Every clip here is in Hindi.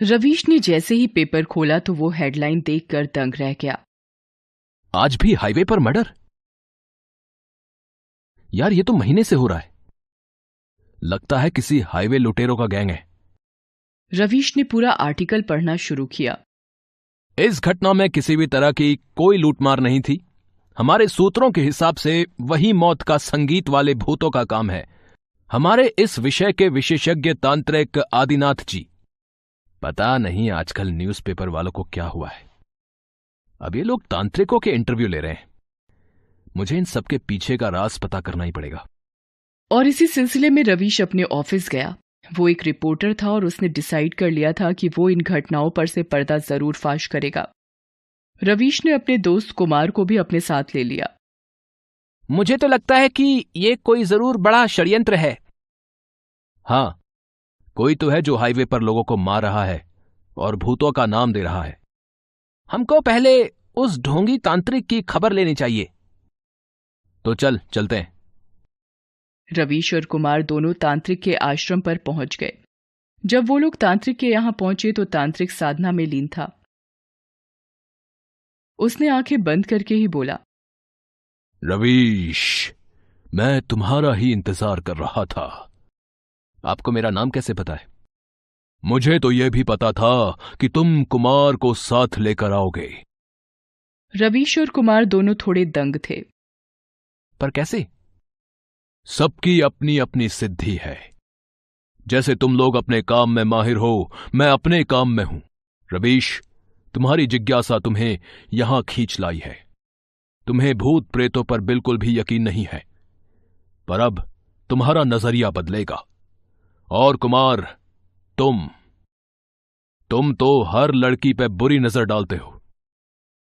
रवीश ने जैसे ही पेपर खोला तो वो हेडलाइन देखकर दंग रह गया। आज भी हाईवे पर मर्डर? यार ये तो महीने से हो रहा है। लगता है किसी हाईवे लुटेरों का गैंग है। रवीश ने पूरा आर्टिकल पढ़ना शुरू किया। इस घटना में किसी भी तरह की कोई लूटमार नहीं थी। हमारे सूत्रों के हिसाब से वही मौत का संगीत वाले भूतों का काम है। हमारे इस विषय के विशेषज्ञ तांत्रिक आदिनाथ जी। पता नहीं आजकल न्यूज़पेपर वालों को क्या हुआ है। अब ये लोग तांत्रिकों के इंटरव्यू ले रहे हैं। मुझे इन सबके पीछे का राज पता करना ही पड़ेगा। और इसी सिलसिले में रवीश अपने ऑफिस गया। वो एक रिपोर्टर था और उसने डिसाइड कर लिया था कि वो इन घटनाओं पर से पर्दा जरूर फाश करेगा। रवीश ने अपने दोस्त कुमार को भी अपने साथ ले लिया। मुझे तो लगता है कि ये कोई जरूर बड़ा षड्यंत्र है। हाँ, कोई तो है जो हाईवे पर लोगों को मार रहा है और भूतों का नाम दे रहा है। हमको पहले उस ढोंगी तांत्रिक की खबर लेनी चाहिए। तो चलते हैं। रवीश और कुमार दोनों तांत्रिक के आश्रम पर पहुंच गए। जब वो लोग तांत्रिक के यहां पहुंचे तो तांत्रिक साधना में लीन था। उसने आंखें बंद करके ही बोला, रवीश, मैं तुम्हारा ही इंतजार कर रहा था। आपको मेरा नाम कैसे पता है? मुझे तो यह भी पता था कि तुम कुमार को साथ लेकर आओगे। रवीश और कुमार दोनों थोड़े दंग थे। पर कैसे? सबकी अपनी अपनी सिद्धि है। जैसे तुम लोग अपने काम में माहिर हो, मैं अपने काम में हूं। रवीश, तुम्हारी जिज्ञासा तुम्हें यहां खींच लाई है। तुम्हें भूत प्रेतों पर बिल्कुल भी यकीन नहीं है, पर अब तुम्हारा नजरिया बदलेगा। और कुमार, तुम तो हर लड़की पे बुरी नजर डालते हो।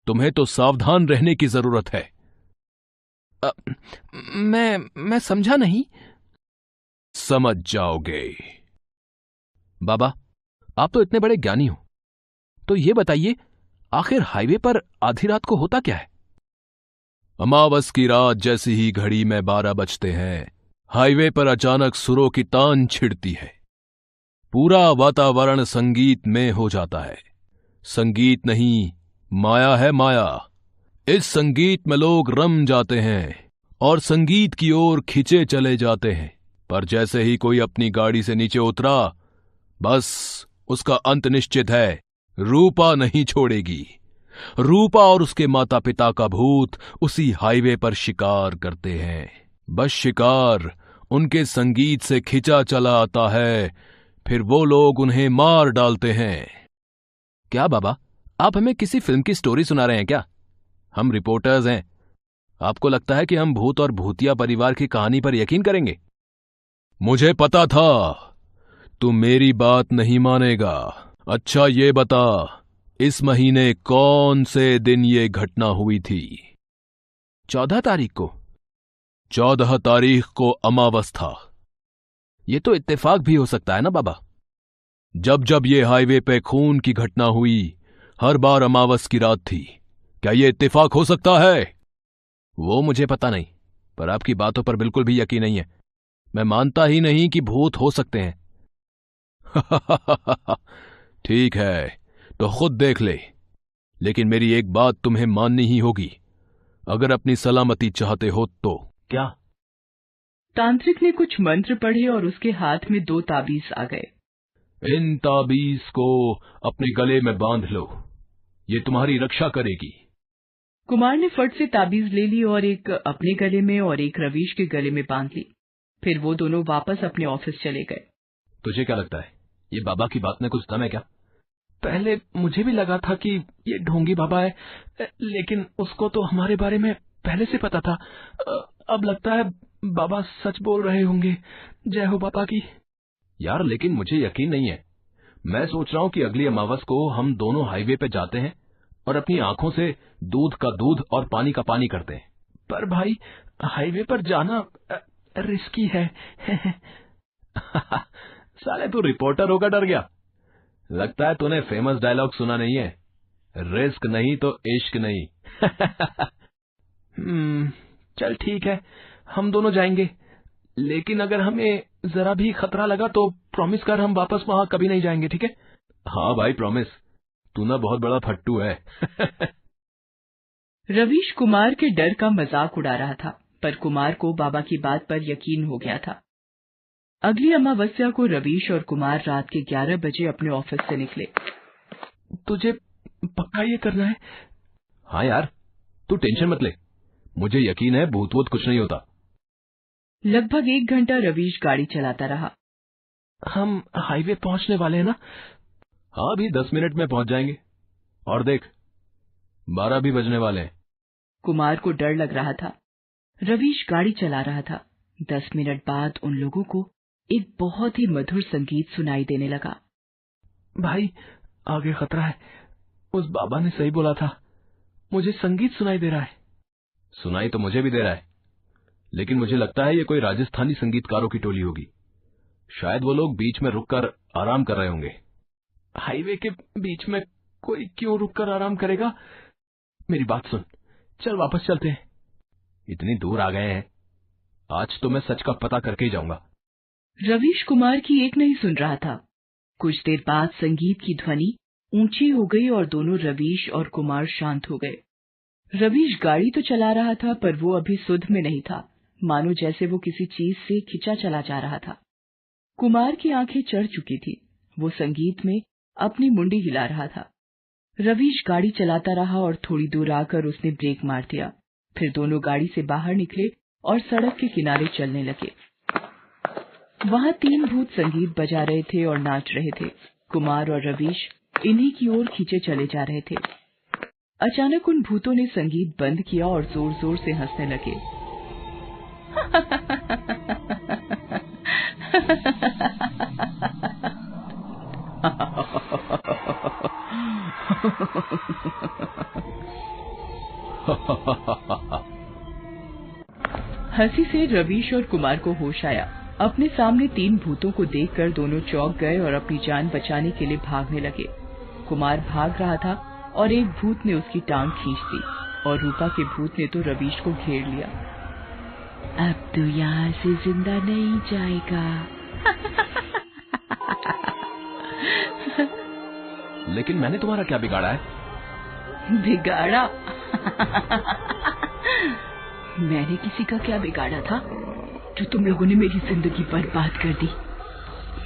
तुम्हें तो सावधान रहने की जरूरत है। मैं समझा नहीं। समझ जाओगे। बाबा, आप तो इतने बड़े ज्ञानी हो, तो ये बताइए आखिर हाईवे पर आधी रात को होता क्या है? अमावस की रात जैसी ही घड़ी में 12 बजते हैं, हाईवे पर अचानक सुरों की तान छिड़ती है। पूरा वातावरण संगीत में हो जाता है। संगीत नहीं, माया है माया। इस संगीत में लोग रम जाते हैं और संगीत की ओर खिंचे चले जाते हैं। पर जैसे ही कोई अपनी गाड़ी से नीचे उतरा, बस उसका अंत निश्चित है। रूपा नहीं छोड़ेगी। रूपा और उसके माता पिता का भूत उसी हाईवे पर शिकार करते हैं। बस शिकार उनके संगीत से खिंचा चला आता है, फिर वो लोग उन्हें मार डालते हैं। क्या बाबा, आप हमें किसी फिल्म की स्टोरी सुना रहे हैं क्या? हम रिपोर्टर्स हैं। आपको लगता है कि हम भूत और भूतिया परिवार की कहानी पर यकीन करेंगे? मुझे पता था तू मेरी बात नहीं मानेगा। अच्छा ये बता, इस महीने कौन से दिन ये घटना हुई थी? 14 तारीख को। 14 तारीख को अमावस था। ये तो इत्तेफाक भी हो सकता है ना बाबा? जब जब ये हाईवे पे खून की घटना हुई, हर बार अमावस की रात थी। क्या ये इत्तेफाक हो सकता है? वो मुझे पता नहीं, पर आपकी बातों पर बिल्कुल भी यकीन नहीं है। मैं मानता ही नहीं कि भूत हो सकते हैं। ठीक है, तो खुद देख ले। लेकिन मेरी एक बात तुम्हें माननी ही होगी, अगर अपनी सलामती चाहते हो तो। क्या? तांत्रिक ने कुछ मंत्र पढ़े और उसके हाथ में 2 ताबीज आ गए। इन ताबीज को अपने गले में बांध लो, ये तुम्हारी रक्षा करेगी। कुमार ने फट से ताबीज ले ली और एक अपने गले में और एक रवीश के गले में बांध ली। फिर वो दोनों वापस अपने ऑफिस चले गए। तुझे क्या लगता है, ये बाबा की बात में कुछ दम है क्या? पहले मुझे भी लगा था कि ये ढोंगी बाबा है, लेकिन उसको तो हमारे बारे में पहले से पता था। अब लगता है बाबा सच बोल रहे होंगे। जय हो बाबा की। यार लेकिन मुझे यकीन नहीं है। मैं सोच रहा हूं कि अगली अमावस को हम दोनों हाईवे पे जाते हैं और अपनी आंखों से दूध का दूध और पानी का पानी करते हैं। पर भाई, हाईवे पर जाना रिस्की है। साले तू रिपोर्टर होकर डर गया। लगता है तूने फेमस डायलॉग सुना नहीं है, रिस्क नहीं तो इश्क नहीं। चल ठीक है, हम दोनों जाएंगे, लेकिन अगर हमें जरा भी खतरा लगा तो प्रॉमिस कर हम वापस वहां कभी नहीं जाएंगे, ठीक है? हाँ भाई प्रॉमिस, तू ना बहुत बड़ा फट्टू है। रवीश कुमार के डर का मजाक उड़ा रहा था, पर कुमार को बाबा की बात पर यकीन हो गया था। अगली अमावस्या को रवीश और कुमार रात के 11 बजे अपने ऑफिस से निकले। तुझे पक्का ये करना है? हाँ यार, तू टेंशन मत ले, मुझे यकीन है भूत वूत कुछ नहीं होता। लगभग 1 घंटा रवीश गाड़ी चलाता रहा। हम हाईवे पहुंचने वाले हैं ना? हाँ, अभी 10 मिनट में पहुंच जाएंगे। और देख, 12 भी बजने वाले हैं। कुमार को डर लग रहा था। रवीश गाड़ी चला रहा था। 10 मिनट बाद उन लोगों को एक बहुत ही मधुर संगीत सुनाई देने लगा। भाई, आगे खतरा है। उस बाबा ने सही बोला था, मुझे संगीत सुनाई दे रहा है। सुनाई तो मुझे भी दे रहा है, लेकिन मुझे लगता है ये कोई राजस्थानी संगीतकारों की टोली होगी। शायद वो लोग बीच में रुककर आराम कर रहे होंगे। हाईवे के बीच में कोई क्यों रुककर आराम करेगा? मेरी बात सुन, चल वापस चलते हैं। इतनी दूर आ गए हैं, आज तो मैं सच का पता करके ही जाऊंगा। रवीश कुमार की एक नहीं सुन रहा था। कुछ देर बाद संगीत की ध्वनि ऊंची हो गई और दोनों रवीश और कुमार शांत हो गए। रवीश गाड़ी तो चला रहा था, पर वो अभी सुध में नहीं था, मानो जैसे वो किसी चीज से खिंचा चला जा रहा था। कुमार की आंखें चढ़ चुकी थी। वो संगीत में अपनी मुंडी हिला रहा था। रवीश गाड़ी चलाता रहा और थोड़ी दूर आकर उसने ब्रेक मार दिया। फिर दोनों गाड़ी से बाहर निकले और सड़क के किनारे चलने लगे। वहां 3 भूत संगीत बजा रहे थे और नाच रहे थे। कुमार और रवीश इन्हीं की ओर खींचे चले जा रहे थे। अचानक उन भूतों ने संगीत बंद किया और जोर जोर से हंसने लगे। हंसी से रवीश और कुमार को होश आया। अपने सामने 3 भूतों को देखकर दोनों चौंक गए और अपनी जान बचाने के लिए भागने लगे। कुमार भाग रहा था और एक भूत ने उसकी टांग खींच दी और रूपा के भूत ने तो रवीश को घेर लिया। अब तो यहाँ से जिंदा नहीं जाएगा। लेकिन मैंने तुम्हारा क्या बिगाड़ा है? बिगाड़ा? मैंने किसी का क्या बिगाड़ा था जो तुम लोगों ने मेरी जिंदगी बर्बाद कर दी?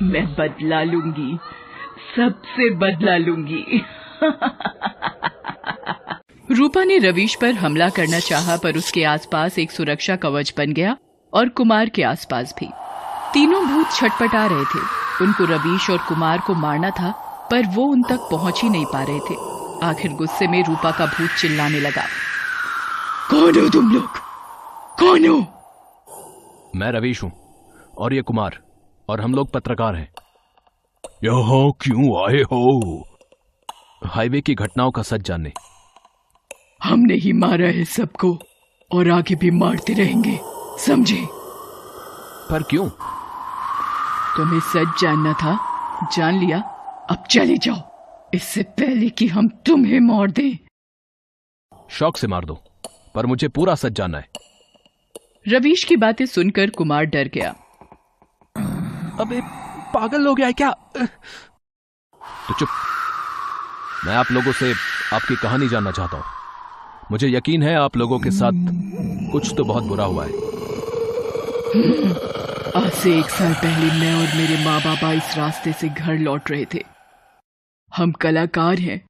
मैं बदला लूंगी, सबसे बदला लूंगी। रूपा ने रवीश पर हमला करना चाहा, पर उसके आसपास एक सुरक्षा कवच बन गया और कुमार के आसपास भी। तीनों भूत छटपटा रहे थे। उनको रवीश और कुमार को मारना था, पर वो उन तक पहुंच ही नहीं पा रहे थे। आखिर गुस्से में रूपा का भूत चिल्लाने लगा, कौन हो तुम लोग? कौन हो? मैं रवीश हूं और ये कुमार, और हम लोग पत्रकार हैं। यहाँ क्यों आए हो? हाईवे की घटनाओं का सच जानने। हमने ही मारा है सबको और आगे भी मारते रहेंगे, समझे? पर क्यों? तुम्हें सच जानना था, जान लिया, अब चले जाओ, इससे पहले कि हम तुम्हें मार दें। शौक से मार दो, पर मुझे पूरा सच जानना है। रवीश की बातें सुनकर कुमार डर गया। अबे पागल हो गया है क्या? तो चुप। मैं आप लोगों से आपकी कहानी जानना चाहता हूं। मुझे यकीन है आप लोगों के साथ कुछ तो बहुत बुरा हुआ है। आज से 1 साल पहले मैं और मेरे माँ बाबा इस रास्ते से घर लौट रहे थे। हम कलाकार हैं,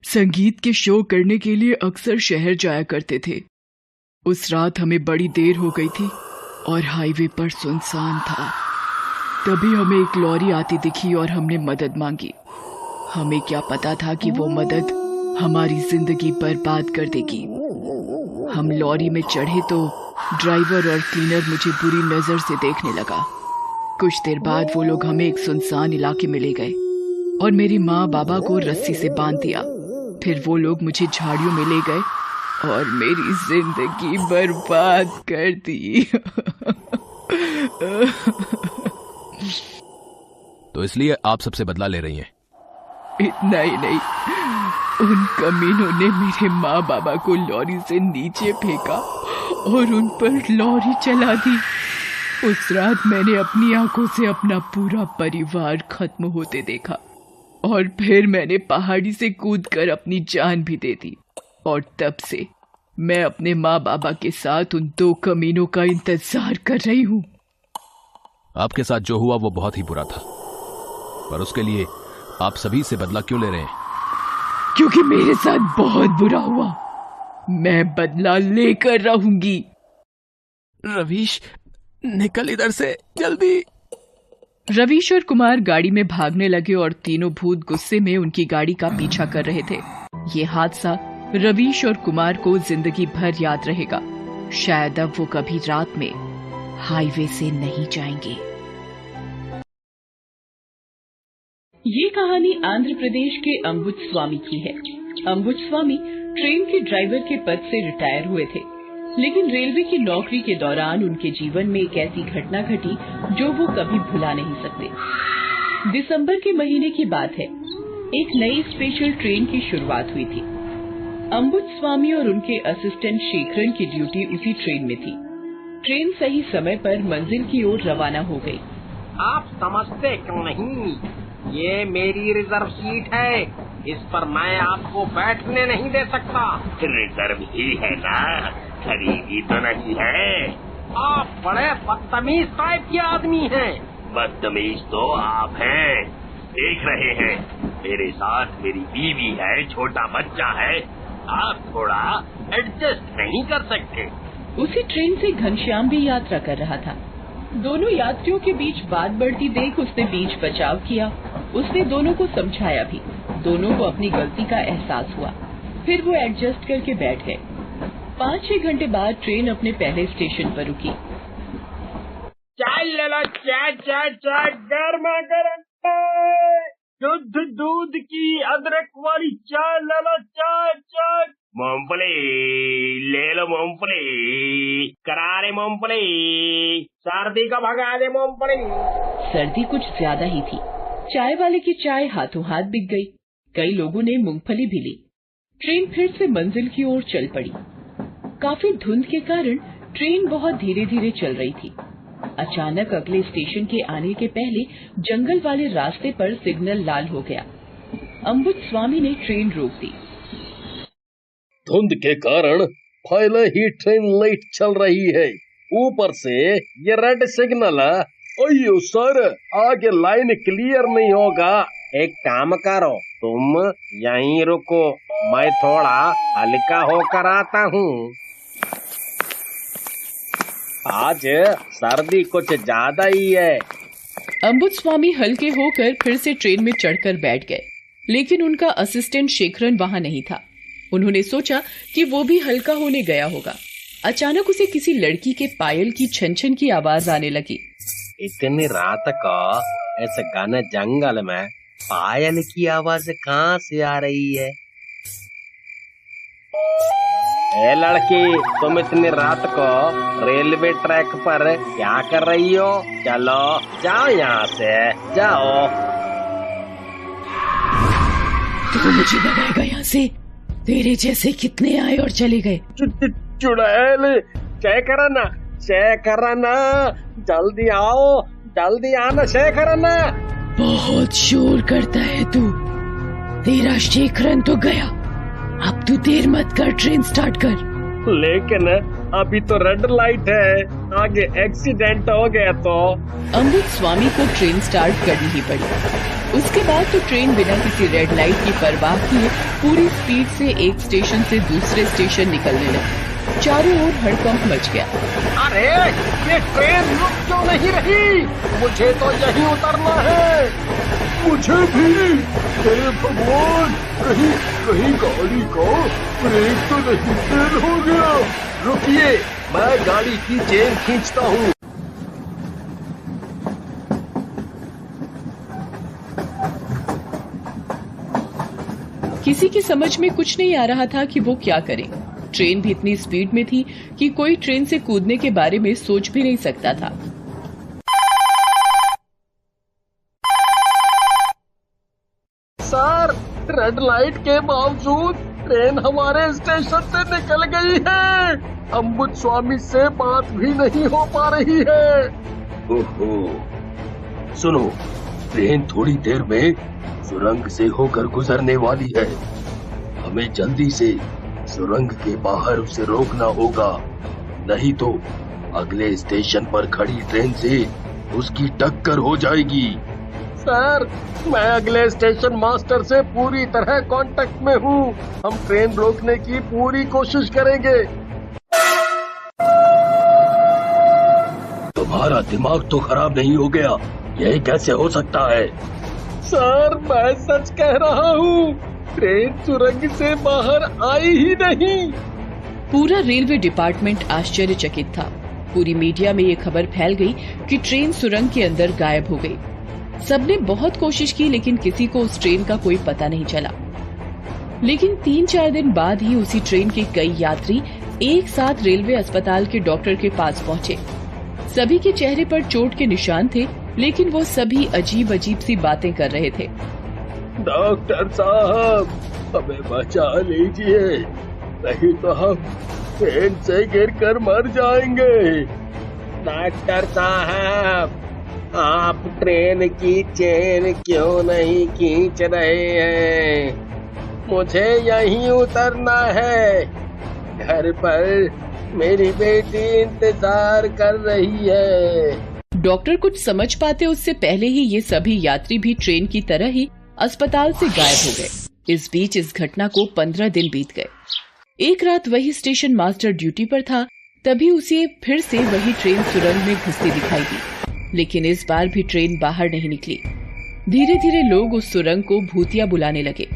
संगीत के शो करने के लिए अक्सर शहर जाया करते थे। उस रात हमें बड़ी देर हो गई थी और हाईवे पर सुनसान था। तभी हमें एक लॉरी आती दिखी और हमने मदद मांगी। हमें क्या पता था कि वो मदद हमारी जिंदगी बर्बाद कर देगी। हम लॉरी में चढ़े तो ड्राइवर और क्लीनर मुझे बुरी नजर से देखने लगा। कुछ देर बाद वो लोग हमें एक सुनसान इलाके में ले गए और मेरी माँ बाबा को रस्सी से बांध दिया। फिर वो लोग मुझे झाड़ियों में ले गए और मेरी जिंदगी बर्बाद कर दी। तो इसलिए आप सबसे बदला ले रही हैं? इतना ही नहीं, उन कमीनों ने मेरे माँ बाबा को लॉरी से नीचे फेंका और उन पर लॉरी चला दी। उस रात मैंने अपनी आंखों से अपना पूरा परिवार खत्म होते देखा और फिर मैंने पहाड़ी से कूदकर अपनी जान भी दे दी। और तब से मैं अपने माँ बाबा के साथ उन 2 कमीनों का इंतजार कर रही हूँ। आपके साथ जो हुआ वो बहुत ही बुरा था, पर उसके लिए आप सभी से बदला क्यों ले रहे हैं? क्योंकि मेरे साथ बहुत बुरा हुआ, मैं बदला लेकर रहूंगी। रवीश, निकल इधर से जल्दी। रवीश और कुमार गाड़ी में भागने लगे और तीनों भूत गुस्से में उनकी गाड़ी का पीछा कर रहे थे। ये हादसा रवीश और कुमार को जिंदगी भर याद रहेगा। शायद अब वो कभी रात में हाईवे से नहीं जाएंगे। ये कहानी आंध्र प्रदेश के अंबुजस्वामी की है। अंबुजस्वामी ट्रेन के ड्राइवर के पद से रिटायर हुए थे, लेकिन रेलवे की नौकरी के दौरान उनके जीवन में एक ऐसी घटना घटी जो वो कभी भुला नहीं सकते। दिसंबर के महीने की बात है। एक नई स्पेशल ट्रेन की शुरुआत हुई थी। अंबुजस्वामी और उनके असिस्टेंट शेखरन की ड्यूटी उसी ट्रेन में थी। ट्रेन सही समय पर मंजिल की ओर रवाना हो गई। आप समझते क्यों नहीं? ये मेरी रिजर्व सीट है, इस पर मैं आपको बैठने नहीं दे सकता। रिजर्व ही है ना, खरीदी तो नहीं है। आप बड़े बदतमीज टाइप के आदमी हैं। बदतमीज तो आप हैं। देख रहे हैं, मेरे साथ मेरी बीवी है, छोटा बच्चा है। आप थोड़ा एडजस्ट नहीं कर सकते? उसी ट्रेन से घनश्याम भी यात्रा कर रहा था। दोनों यात्रियों के बीच बात बढ़ती देख उसने बीच बचाव किया। उसने दोनों को समझाया भी। दोनों को अपनी गलती का एहसास हुआ। फिर वो एडजस्ट करके बैठ गए। 5-6 घंटे बाद ट्रेन अपने पहले स्टेशन पर रुकी। चाय ले लो, चाय चाय चाय, गर्मा गर्म चाय, शुद्ध दूध की अदरक वाली चाय ले लो, चाय चाय। मूंगफली ले लो, मूंगफली, करारे मूंगफली, सर्दी का भगा दे मूंगफली। सर्दी कुछ ज्यादा ही थी। चाय वाले की चाय हाथों हाथ बिक गई। कई लोगों ने मूंगफली भी ली। ट्रेन फिर से मंजिल की ओर चल पड़ी। काफी धुंध के कारण ट्रेन बहुत धीरे धीरे चल रही थी। अचानक अगले स्टेशन के आने के पहले जंगल वाले रास्ते पर सिग्नल लाल हो गया। अंबुजस्वामी ने ट्रेन रोक दी। धुंध के कारण पहले ही ट्रेन लेट चल रही है, ऊपर से ये रेड सिग्नल है। अयो सर, आगे लाइन क्लियर नहीं होगा। एक काम करो, तुम यहीं रुको, मैं थोड़ा हल्का होकर आता हूँ। आज सर्दी कुछ ज्यादा ही है। अंबुजस्वामी हल्के होकर फिर से ट्रेन में चढ़कर बैठ गए, लेकिन उनका असिस्टेंट शेखरन वहां नहीं था। उन्होंने सोचा कि वो भी हल्का होने गया होगा। अचानक उसे किसी लड़की के पायल की छन-छन की आवाज आने लगी। इतनी रात को ऐसे घने जंगल में पायल की आवाज कहाँ से आ रही है? ए लड़की, तुम इतनी रात को रेलवे ट्रैक पर क्या कर रही हो? चलो जाओ यहाँ से, जाओ। तू मुझे भगाएगा यहाँ से? तेरे जैसे कितने आए और चले गए। चुड़ैल, शेखरन, जल्दी आओ, जल्दी आना शेखरन। बहुत शोर करता है तू। तेरा शेखरन तो गया, अब तू देर मत कर, ट्रेन स्टार्ट कर। लेकिन अभी तो रेड लाइट है, आगे एक्सीडेंट हो गया तो। अंबुजस्वामी को ट्रेन स्टार्ट करनी ही पड़ी। उसके बाद तो ट्रेन बिना किसी रेड लाइट की परवाह किए पूरी स्पीड से एक स्टेशन से दूसरे स्टेशन निकलने लगी। चारों ओर हड़कंप मच गया। अरे ये ट्रेन रुक क्यों नहीं रही? मुझे तो यहीं उतरना है। मुझे भी। हे भगवान, कहीं गाड़ी का ब्रेक तो नहीं फेल हो गया। रुकिए, मैं गाड़ी की चेन खींचता हूँ। किसी की समझ में कुछ नहीं आ रहा था कि वो क्या करे। ट्रेन भी इतनी स्पीड में थी कि कोई ट्रेन से कूदने के बारे में सोच भी नहीं सकता था। सर, रेड लाइट के बावजूद ट्रेन हमारे स्टेशन से निकल गई है। अंबुजस्वामी से बात भी नहीं हो पा रही है। ओहो, सुनो, ट्रेन थोड़ी देर में सुरंग से होकर गुजरने वाली है। हमें जल्दी से सुरंग के बाहर उसे रोकना होगा, नहीं तो अगले स्टेशन पर खड़ी ट्रेन से उसकी टक्कर हो जाएगी। सर, मैं अगले स्टेशन मास्टर से पूरी तरह कांटेक्ट में हूँ। हम ट्रेन रोकने की पूरी कोशिश करेंगे। तुम्हारा दिमाग तो खराब नहीं हो गया? यही कैसे हो सकता है? सर, मैं सच कह रहा हूँ, ट्रेन सुरंग से बाहर आई ही नहीं। पूरा रेलवे डिपार्टमेंट आश्चर्यचकित था। पूरी मीडिया में ये खबर फैल गई कि ट्रेन सुरंग के अंदर गायब हो गई। सबने बहुत कोशिश की, लेकिन किसी को उस ट्रेन का कोई पता नहीं चला। लेकिन 3-4 दिन बाद ही उसी ट्रेन के कई यात्री एक साथ रेलवे अस्पताल के डॉक्टर के पास पहुंचे। सभी के चेहरे पर चोट के निशान थे, लेकिन वो सभी अजीब अजीब सी बातें कर रहे थे। डॉक्टर साहब, हमें बचा लीजिए, नहीं तो हम ट्रेन से गिरकर मर जाएंगे। डॉक्टर साहब, आप ट्रेन की चेन क्यों नहीं खींच रहे हैं? मुझे यहीं उतरना है। घर पर मेरी बेटी इंतजार कर रही है। डॉक्टर कुछ समझ पाते उससे पहले ही ये सभी यात्री भी ट्रेन की तरह ही अस्पताल से गायब हो गए। इस बीच इस घटना को 15 दिन बीत गए। एक रात वही स्टेशन मास्टर ड्यूटी पर था, तभी उसे फिर से वही ट्रेन सुरंग में घुसती दिखाई दी, लेकिन इस बार भी ट्रेन बाहर नहीं निकली। धीरे धीरे लोग उस सुरंग को भूतिया बुलाने लगे,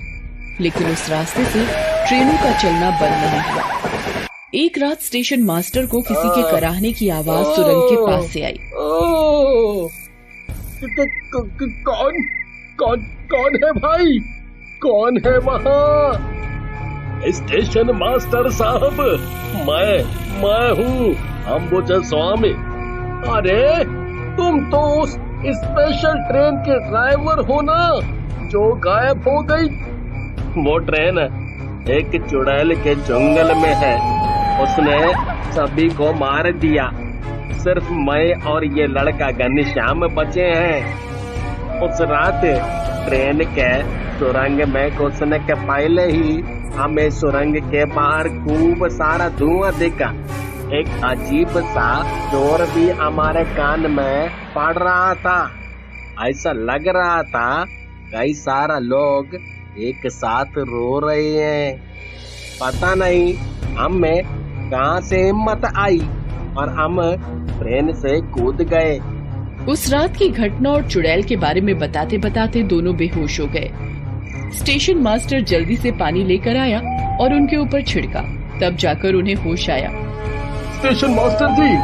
लेकिन उस रास्ते से ट्रेनों का चलना बंद नहीं हुआ। एक रात स्टेशन मास्टर को किसी के कराहने की आवाज सुरंग के पास से आई। कौन है भाई? कौन है वहाँ? स्टेशन मास्टर साहब, मैं हूँ अंबुज स्वामी। अरे, तुम तो उस स्पेशल ट्रेन के ड्राइवर हो ना, जो गायब हो गई? वो ट्रेन एक चुड़ैल के जंगल में है, उसने सभी को मार दिया। सिर्फ मैं और ये लड़का घनश्याम बचे हैं। उस रात ट्रेन के सुरंग में घुसने के पहले ही हमें सुरंग के बाहर खूब सारा धुआं दिखा। एक अजीब सा शोर भी हमारे कान में पड़ रहा था। ऐसा लग रहा था कई सारा लोग एक साथ रो रहे हैं। पता नहीं हमें कहाँ से हिम्मत आई और हम ट्रेन से कूद गए। उस रात की घटना और चुड़ैल के बारे में बताते बताते दोनों बेहोश हो गए। स्टेशन मास्टर जल्दी से पानी लेकर आया और उनके ऊपर छिड़का, तब जाकर उन्हें होश आया। स्टेशन मास्टर जी,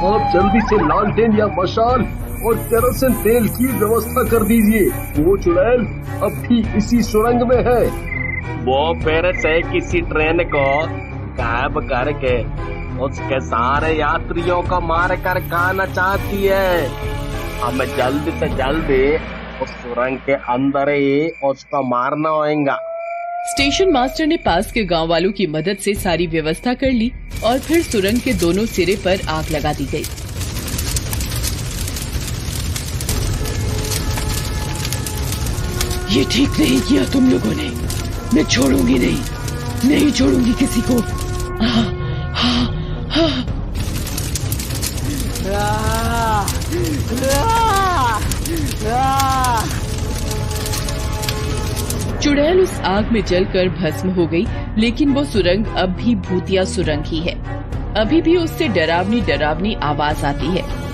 आप जल्दी से लालटेन या मशाल और केरोसिन तेल की व्यवस्था कर दीजिए। वो चुड़ैल अब भी इसी सुरंग में है। वो फिर से किसी ट्रेन को गायब करके उसके सारे यात्रियों को मार कर खाना चाहती है। हमें जल्दी से जल्दी उस सुरंग के अंदर ही उसको मारना होगा। स्टेशन मास्टर ने पास के गांव वालों की मदद से सारी व्यवस्था कर ली और फिर सुरंग के दोनों सिरे पर आग लगा दी गई। ये ठीक नहीं किया तुम लोगों ने। मैं छोड़ूंगी नहीं छोड़ूंगी किसी को। चुड़ैल उस आग में जलकर भस्म हो गई, लेकिन वो सुरंग अब भी भूतिया सुरंग ही है। अभी भी उससे डरावनी आवाज आती है।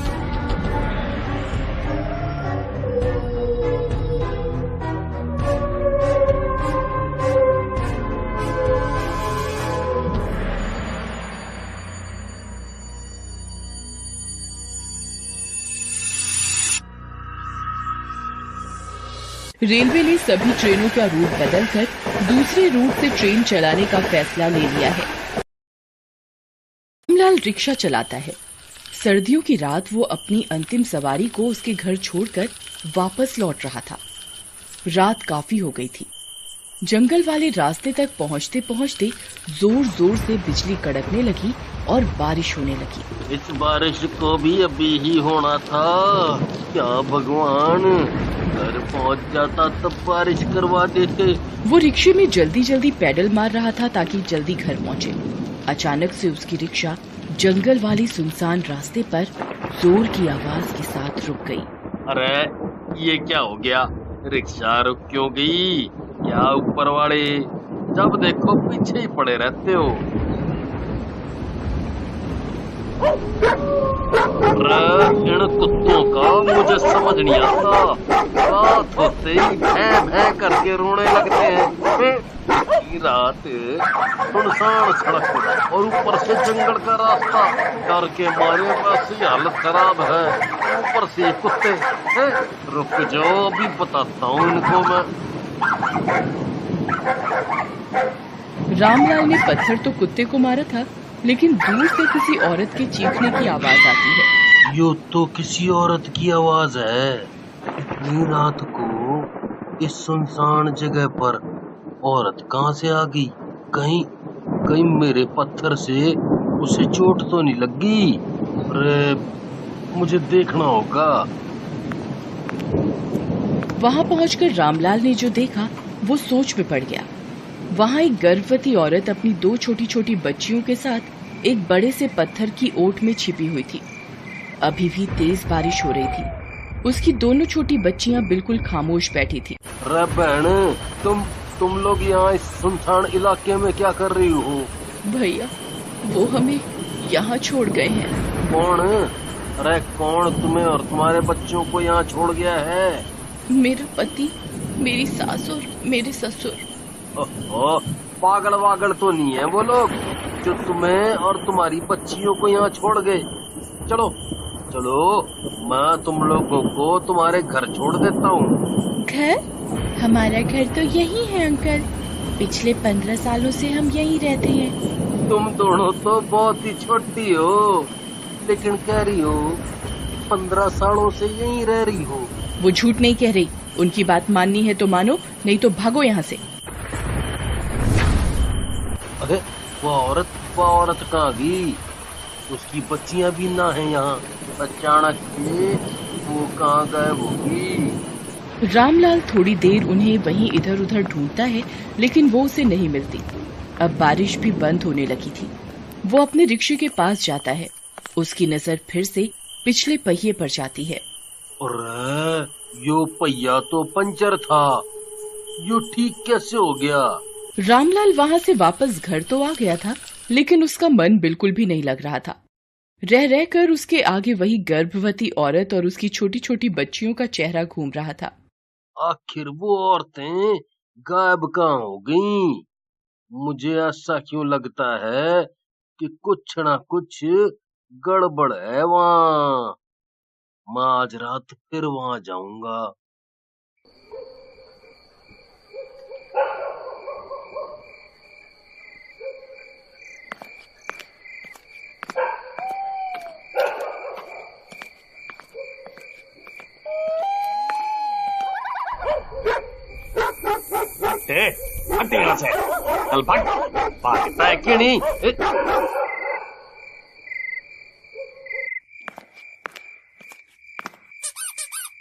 रेलवे ने सभी ट्रेनों का रूट बदलकर दूसरे रूट से ट्रेन चलाने का फैसला ले लिया है। रामलाल रिक्शा चलाता है। सर्दियों की रात वो अपनी अंतिम सवारी को उसके घर छोड़कर वापस लौट रहा था। रात काफी हो गई थी। जंगल वाले रास्ते तक पहुंचते पहुंचते जोर जोर से बिजली कड़कने लगी और बारिश होने लगी। इस बारिश को भी अभी ही होना था क्या भगवान, घर पहुंच जाता तब बारिश करवा देते। वो रिक्शे में जल्दी जल्दी पैडल मार रहा था ताकि जल्दी घर पहुंचे। अचानक से उसकी रिक्शा जंगल वाली सुनसान रास्ते पर जोर की आवाज के साथ रुक गई। अरे ये क्या हो गया, रिक्शा रुक क्यों गई? क्या ऊपर वाले जब देखो पीछे ही पड़े रहते हो। अरे इन कुत्तों का मुझे समझ नहीं आता, रात होते ही भैं भैं करके रोने लगते हैं। रात सुनसान सड़क और ऊपर से जंगल का रास्ता, डर के मारे वैसी हालत खराब है, ऊपर से कुत्ते हैं। रुक जाओ अभी बताता हूँ इनको मैं। रामलाल ने पत्थर तो कुत्ते को मारा था, लेकिन दूर से किसी औरत के चीखने की आवाज आती है। यो तो किसी औरत की आवाज है। इतनी रात को इस सुनसान जगह पर औरत कहाँ से आ गई? कहीं मेरे पत्थर से उसे चोट तो नहीं लगी? अरे मुझे देखना होगा। वहाँ पहुंचकर रामलाल ने जो देखा वो सोच में पड़ गया। वहाँ एक गर्भवती औरत अपनी 2 छोटी छोटी बच्चियों के साथ एक बड़े से पत्थर की ओट में छिपी हुई थी। अभी भी तेज बारिश हो रही थी। उसकी दोनों छोटी बच्चियां बिल्कुल खामोश बैठी थी। अरे बहन, तुम लोग यहाँ इस सुनसान इलाके में क्या कर रही हो? भैया वो हमें यहाँ छोड़ गए हैं। कौन? अरे कौन तुम्हें और तुम्हारे बच्चों को यहाँ छोड़ गया है? मेरा पति, मेरी सास और मेरे ससुर। ओहो, पागल वागल तो नहीं है वो लोग जो तुम्हें और तुम्हारी बच्चियों को यहाँ छोड़ गए। चलो चलो, मैं तुम लोगों को तुम्हारे घर छोड़ देता हूँ। घर? हमारा घर तो यही है अंकल। पिछले 15 सालों से हम यहीं रहते हैं। तुम दोनों तो बहुत ही छोटी हो, लेकिन कह रही हो 15 सालों से यहीं रह रही हो। वो झूठ नहीं कह रही। उनकी बात माननी है तो मानो, नहीं तो भागो यहाँ से। अरे वो औरत कहाँ गई? उसकी बच्चियां भी ना है यहाँ। अचानक से वो कहाँ गायब होगी? रामलाल थोड़ी देर उन्हें वहीं इधर उधर ढूंढता है, लेकिन वो उसे नहीं मिलती। अब बारिश भी बंद होने लगी थी। वो अपने रिक्शे के पास जाता है। उसकी नजर फिर से पिछले पहिए पर जाती है। अरे यो पहिया तो पंचर था, यो ठीक कैसे हो गया? रामलाल वहाँ से वापस घर तो आ गया था, लेकिन उसका मन बिल्कुल भी नहीं लग रहा था। रह रहकर उसके आगे वही गर्भवती औरत और उसकी छोटी छोटी बच्चियों का चेहरा घूम रहा था। आखिर वो औरतें गायब कहाँ हो गईं? मुझे ऐसा क्यों लगता है कि कुछ ना कुछ गड़बड़ है वहाँ। मैं आज रात फिर वहाँ जाऊंगा। हट यहाँ से, चल भाग। भागता है कि नहीं?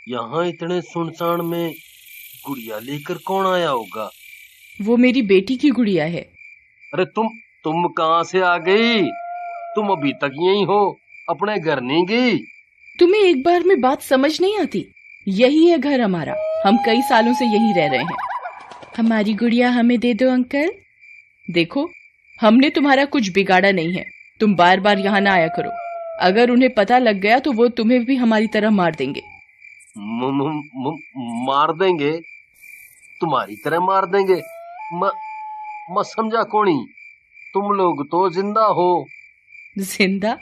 यहाँ इतने सुनसान में गुड़िया लेकर कौन आया होगा? वो मेरी बेटी की गुड़िया है। अरे तुम कहाँ से आ गई? तुम अभी तक यहीं हो, अपने घर नहीं गई? तुम्हें एक बार में बात समझ नहीं आती? यही है घर हमारा। हम कई सालों से यहीं रह रहे हैं। हमारी गुड़िया हमें दे दो अंकल। देखो, हमने तुम्हारा कुछ बिगाड़ा नहीं है। तुम बार बार यहाँ ना आया करो। अगर उन्हें पता लग गया तो वो तुम्हें भी हमारी तरह मार देंगे। मार देंगे? तुम्हारी तरह मार देंगे? मैं समझा कोनी। तुम लोग तो जिंदा हो। जिंदा?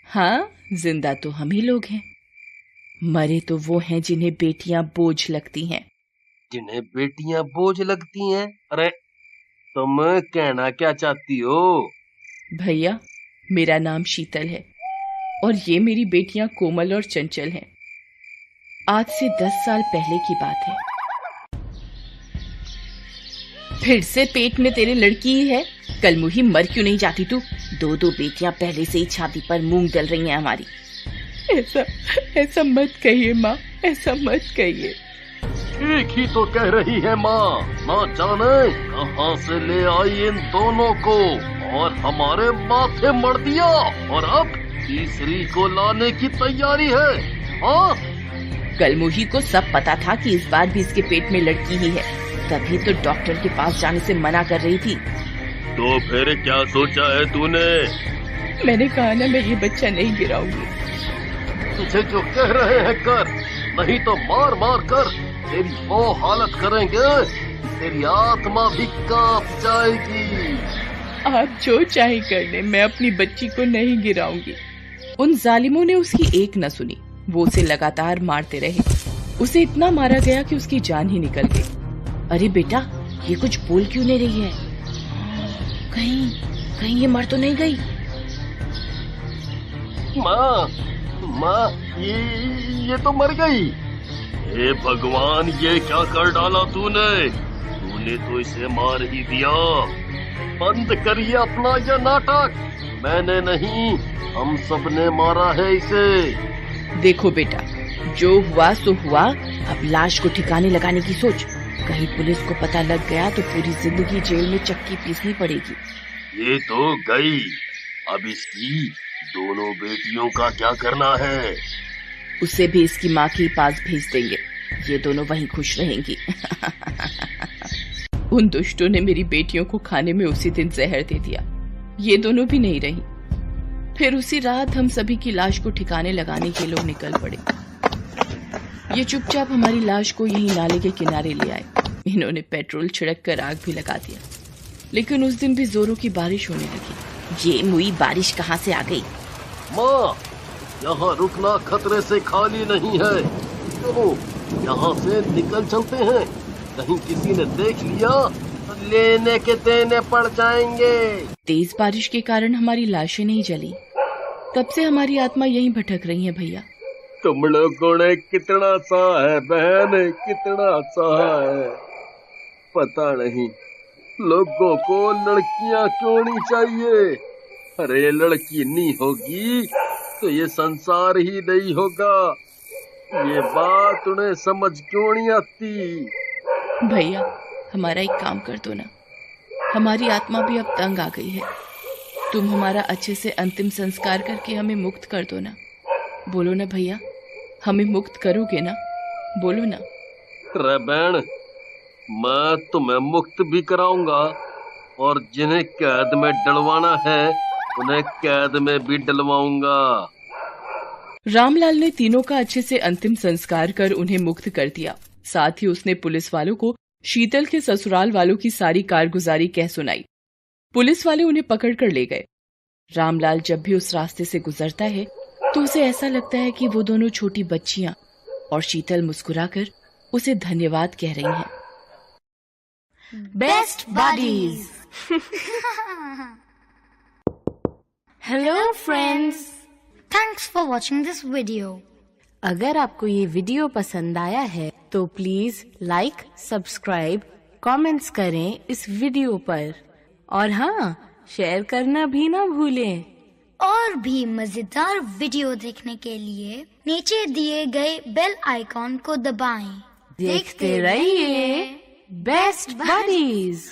हाँ, जिंदा तो हम ही लोग हैं। मरे तो वो हैं जिन्हें बेटियां बोझ लगती हैं। जिन्हें बेटियां बोझ लगती हैं? अरे तुम कहना क्या चाहती हो? भैया, मेरा नाम शीतल है और ये मेरी बेटियां कोमल और चंचल हैं। आज से 10 साल पहले की बात है। फिर से पेट में तेरे लड़की ही है? कल मुही मर क्यों नहीं जाती तू? 2 बेटियां पहले से ही छाती पर मूंग डल रही हैं हमारी। ऐसा मत कहिए माँ, ऐसा मत कहिए। ठीक ही तो कह रही है माँ। ना जाने कहाँ से ले आई इन दोनों को और हमारे माथे मर दिया, और अब तीसरी को लाने की तैयारी है। हाँ, कल मुही को सब पता था कि इस बार भी इसके पेट में लड़की ही है, तभी तो डॉक्टर के पास जाने से मना कर रही थी। तो फिर क्या सोचा है तूने? मैंने कहा ना, मैं ये बच्चा नहीं गिराऊंगी। तुझे जो कह रहे हैं कर, नहीं तो मार मार कर तेरी वो हालत करेंगे, तेरी आत्मा भी कांप जाएगी। आप जो चाहे कर ले, मैं अपनी बच्ची को नहीं गिराऊंगी। उन जालिमों ने उसकी एक न सुनी। वो उसे लगातार मारते रहे। उसे इतना मारा गया कि उसकी जान ही निकल गई। अरे बेटा, ये कुछ बोल क्यों नहीं रही है? कहीं ये मर तो नहीं गई? माँ, ये तो मर गई। हे भगवान, ये क्या कर डाला तूने? तूने तो इसे मार ही दिया। बंद करिए अपना यह नाटक। मैंने नहीं, हम सब ने मारा है इसे। देखो बेटा, जो हुआ सो हुआ। अब लाश को ठिकाने लगाने की सोच। कहीं पुलिस को पता लग गया तो पूरी जिंदगी जेल में चक्की पीसनी पड़ेगी। ये तो गई, अब इसकी दोनों बेटियों का क्या करना है? उसे भी इसकी माँ के पास भेज देंगे। ये दोनों वहीं खुश रहेंगी। उन दुष्टों ने मेरी बेटियों को खाने में उसी दिन जहर दे दिया। ये दोनों भी नहीं रही। फिर उसी रात हम सभी की लाश को ठिकाने लगाने के लोग निकल पड़े। ये चुपचाप हमारी लाश को यहीं नाले के किनारे ले आए। इन्होंने पेट्रोल छिड़क कर आग भी लगा दिया। लेकिन उस दिन भी जोरों की बारिश होने लगी। ये मुई बारिश कहाँ से आ गई? माँ, यहाँ रुकना खतरे से खाली नहीं है। चलो यहाँ से निकल चलते हैं। कहीं किसी ने देख लिया तो लेने के देने पड़ जाएंगे। तेज बारिश के कारण हमारी लाशें नहीं जली। तब से हमारी आत्मा यहीं भटक रही है भैया। तुम लोगों ने कितना सा है बहन, कितना सा है। पता नहीं लोगों को लड़कियां क्यों नहीं चाहिए। अरे लड़की नहीं होगी तो ये संसार ही नहीं होगा। ये बात उन्हें समझ क्यों नहीं आती? भैया, हमारा एक काम कर दो ना। हमारी आत्मा भी अब तंग आ गई है। तुम हमारा अच्छे से अंतिम संस्कार करके हमें मुक्त कर दो ना। बोलो ना भैया, हमें मुक्त करोगे ना? बोलो ना। रे बहन, मैं तुम्हें मुक्त भी कराऊंगा और जिन्हें कैद में डलवाना है उन्हें कैद में भी डलवाऊंगा। रामलाल ने तीनों का अच्छे से अंतिम संस्कार कर उन्हें मुक्त कर दिया। साथ ही उसने पुलिस वालों को शीतल के ससुराल वालों की सारी कारगुजारी कह सुनाई। पुलिस वाले उन्हें पकड़ कर ले गए। रामलाल जब भी उस रास्ते से गुजरता है तो उसे ऐसा लगता है कि वो दोनों छोटी बच्चियां और शीतल मुस्कुराकर उसे धन्यवाद कह रही हैं। Best buddies. Hello friends, thanks for watching this video. अगर आपको ये वीडियो पसंद आया है तो प्लीज लाइक, सब्सक्राइब, कमेंट्स करें इस वीडियो पर, और हाँ, शेयर करना भी ना भूलें। और भी मजेदार वीडियो देखने के लिए नीचे दिए गए बेल आइकॉन को दबाएं। देखते रहिए बेस्ट बडीज।